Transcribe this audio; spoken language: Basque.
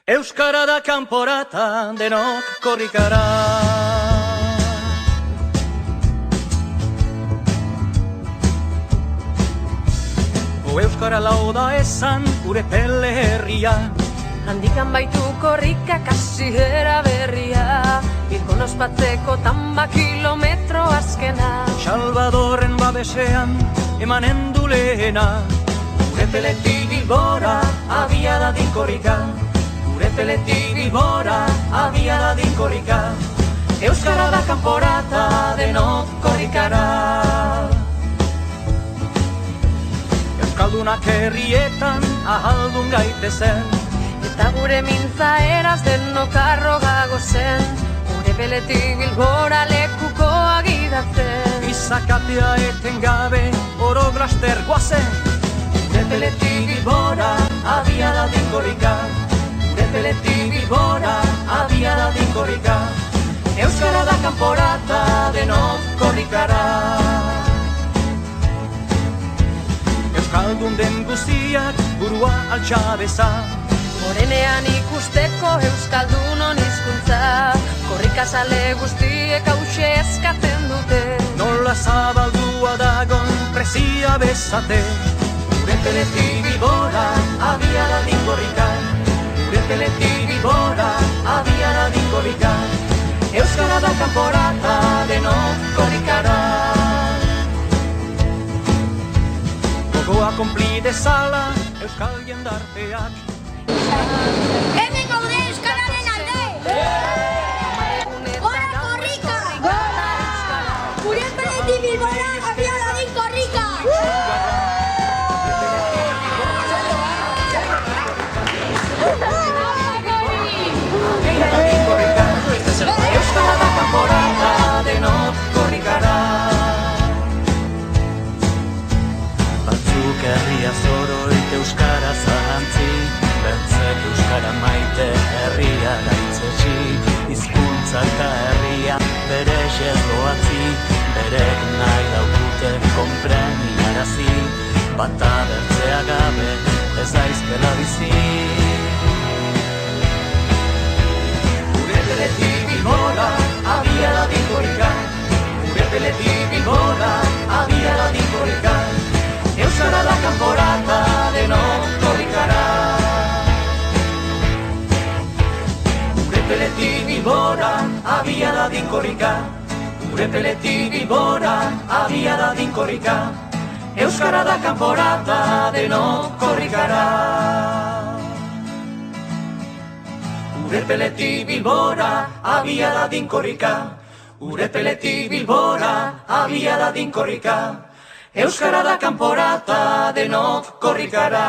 Euskara da kanporata, denok korrikara. Euskara lauda esan gure pele herria. Handikan baitu korrika kasihera berria, Bilbon ospatzeko tamba kilometro azkena. Salvadorren babesean emanen du lehena. Gure peletik Bilbora abia dadin korrika. Gure peletik Bilbora abia dadin korrika. Euskara da kanporata, denok korrikara. Euskaldunak herrietan ahaldun gaitezen, Eta gure mintza eraz denok arrogago zen, Gure peletik Bilbora lekuko agidatzen. Izakatea eten gabe oro glaster guazen. Gure peletik Bilbora abia dadin korrika. Gure peletik Bilbora abia dadin korrika. Euskara da kanporata, denok korrikara. Euskaldun den guztiak burua altxabeza. Morenean ikusteko Euskaldunon hizkuntza, Korrikazale guztiek hause eskatzen dute. Nola zabaldua dagon presia bezate. Gure peletik Bilbora abia dadin korrika. Gure peletik Bilbora abia dadin korrika. Euskara da kanporata, denok korrikara. Gogoa konpli dezala euskal jendarteak. Hemen gaude euskararen alde! Gora korrika! Gure peletik Bilbora abia dadin korrika! Euskara da kanporata, denok korrikara. Batzuk herria zoroik euskara zalantzi, Bertzek euskara maite herria gaitzetsi, hizkuntza eta herria bere xerroatzi, berek nahi daukute konpreniarazi, bata bertzea gabe ez aizpela bizi. Gure peletik Bilbora abia dadin korrika. Gure peletik Bilbora abia dadin korrika. Euskara da kanporata, denok korrikara. Gure peletik Bilbora abia dadin korrika. Gure peletik Bilbora abia dadin korrika. Euskara da kanporata, denok korrikara. Gure peletik Bilbora abia dadin korrika. Gure peletik Bilbora abia dadin korrika. Euskara da kanporata, denok korrikara.